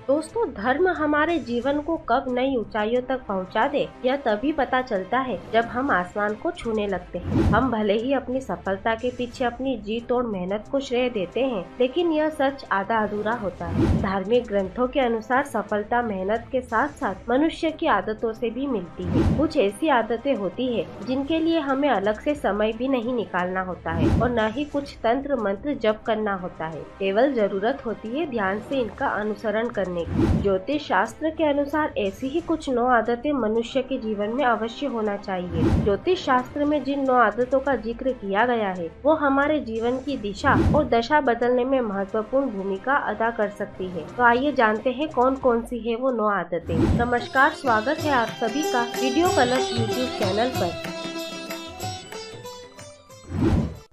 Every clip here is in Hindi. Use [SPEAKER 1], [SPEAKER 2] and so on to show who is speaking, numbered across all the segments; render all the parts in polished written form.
[SPEAKER 1] दोस्तों, धर्म हमारे जीवन को कब नई ऊंचाइयों तक पहुंचा दे, यह तभी पता चलता है जब हम आसमान को छूने लगते हैं। हम भले ही अपनी सफलता के पीछे अपनी जी तोड़ मेहनत को श्रेय देते हैं, लेकिन यह सच आधा अधूरा होता है। धार्मिक ग्रंथों के अनुसार सफलता मेहनत के साथ साथ मनुष्य की आदतों से भी मिलती है। कुछ ऐसी आदतें होती है जिनके लिए हमें अलग से समय भी नहीं निकालना होता है और न ही कुछ तंत्र मंत्र जप करना होता है। केवल जरूरत होती है ध्यान से इनका अनुसरण करने की। ज्योतिष शास्त्र के अनुसार ऐसी ही कुछ 9 आदतें मनुष्य के जीवन में अवश्य होना चाहिए। ज्योतिष शास्त्र में जिन 9 आदतों का जिक्र किया गया है वो हमारे जीवन की दिशा और दशा बदलने में महत्वपूर्ण भूमिका अदा कर सकती है। तो आइए जानते हैं कौन कौन सी है वो 9 आदतें। नमस्कार, स्वागत है आप सभी का वीडियो कलर्स यूट्यूब चैनल पर।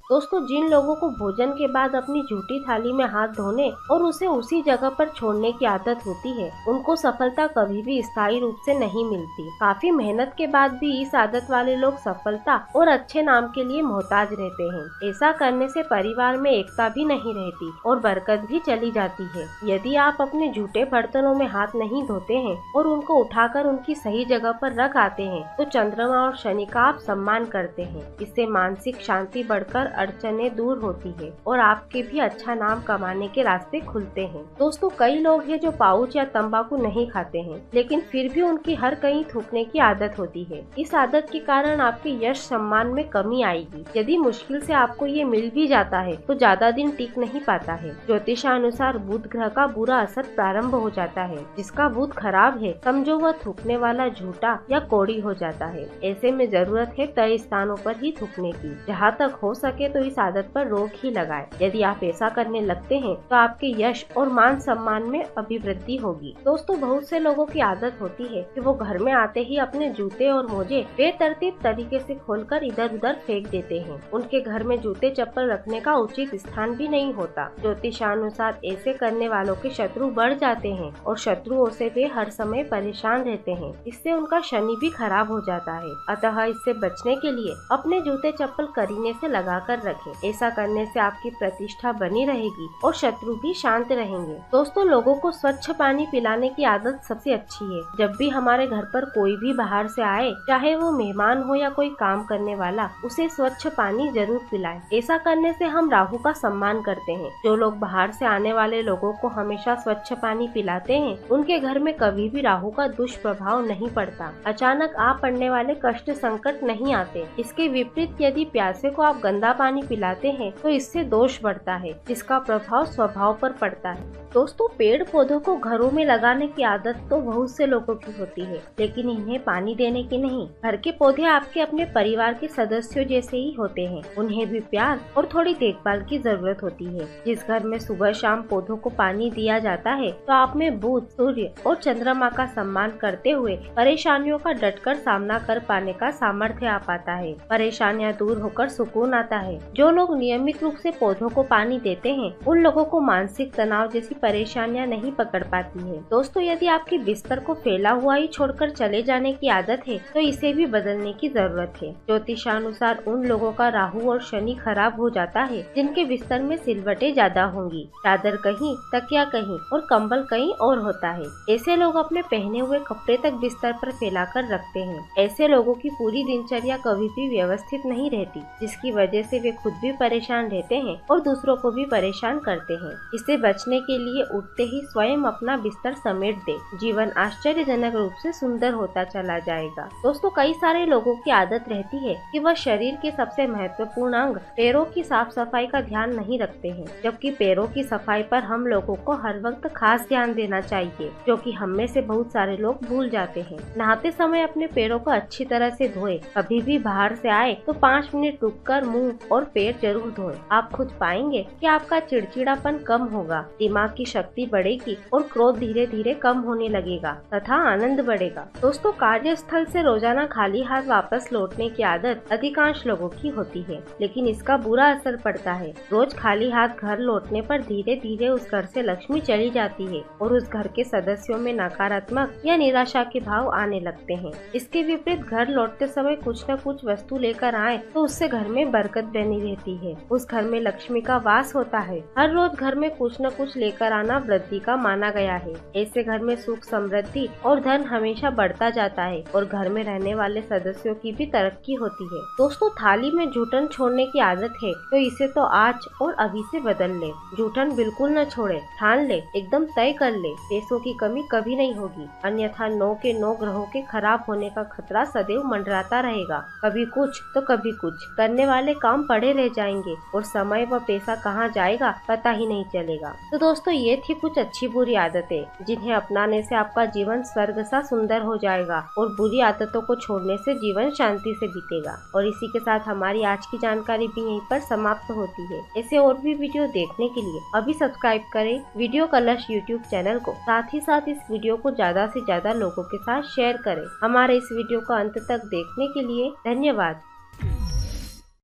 [SPEAKER 1] दोस्तों, जिन लोगों को भोजन के बाद अपनी झूठी थाली में हाथ धोने और उसे उसी जगह पर छोड़ने की आदत होती है, उनको सफलता कभी भी स्थायी रूप से नहीं मिलती। काफी मेहनत के बाद भी इस आदत वाले लोग सफलता और अच्छे नाम के लिए मोहताज रहते हैं। ऐसा करने से परिवार में एकता भी नहीं रहती और बरकत भी चली जाती है। यदि आप अपने झूठे बर्तनों में हाथ नहीं धोते हैं और उनको उठाकर उनकी सही जगह पर रख आते हैं, तो चंद्रमा और शनि का आप सम्मान करते हैं। इससे मानसिक शांति बढ़कर अड़चनें दूर होती है और आपके भी अच्छा नाम कमाने के रास्ते खुलते हैं। दोस्तों, कई लोग हैं जो पाउच या तंबाकू नहीं खाते हैं, लेकिन फिर भी उनकी हर कहीं थूकने की आदत होती है। इस आदत के कारण आपके यश सम्मान में कमी आएगी। यदि मुश्किल से आपको ये मिल भी जाता है तो ज्यादा दिन टिक नहीं पाता है। ज्योतिषानुसार बुध ग्रह का बुरा असर प्रारंभ हो जाता है। जिसका बुध खराब है, समझो वह थूकने वाला झूठा या कोड़ी हो जाता है। ऐसे में जरूरत है तय स्थानों पर ही थूकने की। जहाँ तक हो सके तो इस आदत पर रोक ही लगाए। यदि आप ऐसा करने लगते हैं तो आपके यश और मान सम्मान में अभिवृद्धि होगी। दोस्तों, बहुत से लोगों की आदत होती है कि वो घर में आते ही अपने जूते और मोजे बेतरतीब तरीके से खोलकर इधर उधर फेंक देते हैं। उनके घर में जूते चप्पल रखने का उचित स्थान भी नहीं होता। ज्योतिषानुसार ऐसे करने वालों के शत्रु बढ़ जाते हैं और शत्रुओं से वे हर समय परेशान रहते हैं। इससे उनका शनि भी खराब हो जाता है। अतः इससे बचने के लिए अपने जूते चप्पल करीने से लगाकर रखें। ऐसा करने से आपकी प्रतिष्ठा बनी रहेगी और शत्रु भी शांत रहेंगे। दोस्तों, लोगों को स्वच्छ पानी पिलाने की आदत सबसे अच्छी है। जब भी हमारे घर पर कोई भी बाहर से आए, चाहे वो मेहमान हो या कोई काम करने वाला, उसे स्वच्छ पानी जरूर पिलाएं। ऐसा करने से हम राहु का सम्मान करते हैं। जो लोग बाहर से आने वाले लोगों को हमेशा स्वच्छ पानी पिलाते हैं, उनके घर में कभी भी राहु का दुष्प्रभाव नहीं पड़ता। अचानक आ पड़ने वाले कष्ट संकट नहीं आते। इसके विपरीत यदि प्यासे को आप गंदा पानी पिलाते हैं तो इससे दोष बढ़ता है, जिसका प्रभाव स्वभाव पर पड़ता है। दोस्तों, पेड़ पौधों को घरों में लगाने की आदत तो बहुत से लोगों की होती है, लेकिन इन्हें पानी देने की नहीं। घर के पौधे आपके अपने परिवार के सदस्यों जैसे ही होते हैं। उन्हें भी प्यार और थोड़ी देखभाल की जरूरत होती है। जिस घर में सुबह शाम पौधों को पानी दिया जाता है, तो आप में बुध, सूर्य और चंद्रमा का सम्मान करते हुए परेशानियों का डटकर सामना कर पाने का सामर्थ्य आ पाता है। परेशानियां दूर होकर सुकून आता है। जो लोग नियमित रूप से पौधों को पानी देते हैं, उन लोगों को मानसिक तनाव जैसी परेशानियां नहीं पकड़ पाती है। दोस्तों, यदि आपके बिस्तर को फैला हुआ ही छोड़कर चले जाने की आदत है, तो इसे भी बदलने की जरूरत है। ज्योतिषानुसार उन लोगों का राहु और शनि खराब हो जाता है जिनके बिस्तर में सिलवटें ज्यादा होंगी, चादर कहीं, तकिया कहीं और कंबल कहीं और होता है। ऐसे लोग अपने पहने हुए कपड़े तक बिस्तर पर फैलाकर रखते हैं। ऐसे लोगों की पूरी दिनचर्या कभी भी व्यवस्थित नहीं रहती, जिसकी वजह से वे खुद भी परेशान रहते हैं और दूसरों को भी परेशान करते हैं। इससे बचने के लिए उठते ही स्वयं अपना बिस्तर समेट दे। जीवन आश्चर्यजनक रूप से सुंदर होता चला जाएगा। दोस्तों, कई सारे लोगों की आदत रहती है कि वह शरीर के सबसे महत्वपूर्ण अंग पैरों की साफ सफाई का ध्यान नहीं रखते हैं, जबकि पैरों की सफाई पर हम लोगों को हर वक्त खास ध्यान देना चाहिए, जो कि हम में से बहुत सारे लोग भूल जाते हैं। नहाते समय अपने पैरों को अच्छी तरह से धोए। कभी भी बाहर से आए तो 5 मिनट रुककर मुंह और पैर जरूर धोएं। आप खुद पाएंगे कि आपका चिड़चिड़ापन कम होगा, दिमाग की शक्ति बढ़ेगी और क्रोध धीरे धीरे कम होने लगेगा तथा आनंद बढ़ेगा। दोस्तों, कार्यस्थल से रोजाना खाली हाथ वापस लौटने की आदत अधिकांश लोगों की होती है, लेकिन इसका बुरा असर पड़ता है। रोज खाली हाथ घर लौटने पर धीरे धीरे उस घर से लक्ष्मी चली जाती है और उस घर के सदस्यों में नकारात्मक या निराशा के भाव आने लगते हैं। इसके विपरीत घर लौटते समय कुछ न कुछ वस्तु लेकर आए तो उससे घर में बरकत बेचैनी रहती है। उस घर में लक्ष्मी का वास होता है। हर रोज घर में कुछ न कुछ लेकर आना वृद्धि का माना गया है। ऐसे घर में सुख, समृद्धि और धन हमेशा बढ़ता जाता है और घर में रहने वाले सदस्यों की भी तरक्की होती है। दोस्तों, थाली में जूठन छोड़ने की आदत है तो इसे तो आज और अभी से बदल ले। जूठन बिल्कुल न छोड़े, ठान ले, एकदम तय कर ले, पैसों की कमी कभी नहीं होगी। अन्यथा 9 के 9 ग्रहों के खराब होने का खतरा सदैव मंडराता रहेगा। कभी कुछ तो कभी कुछ करने वाले काम पड़े रह जाएंगे और समय व पैसा कहाँ जाएगा पता ही नहीं चलेगा। तो दोस्तों, ये थी कुछ अच्छी बुरी आदतें जिन्हें अपनाने से आपका जीवन स्वर्ग सा सुंदर हो जाएगा और बुरी आदतों को छोड़ने से जीवन शांति से बीतेगा। और इसी के साथ हमारी आज की जानकारी भी यहीं पर समाप्त होती है। ऐसे और भी वीडियो देखने के लिए अभी सब्सक्राइब करें वीडियो कलश यूट्यूब चैनल को। साथ ही साथ इस वीडियो को ज्यादा से ज्यादा लोगों के साथ शेयर करें। हमारे इस वीडियो को अंत तक देखने के लिए धन्यवाद।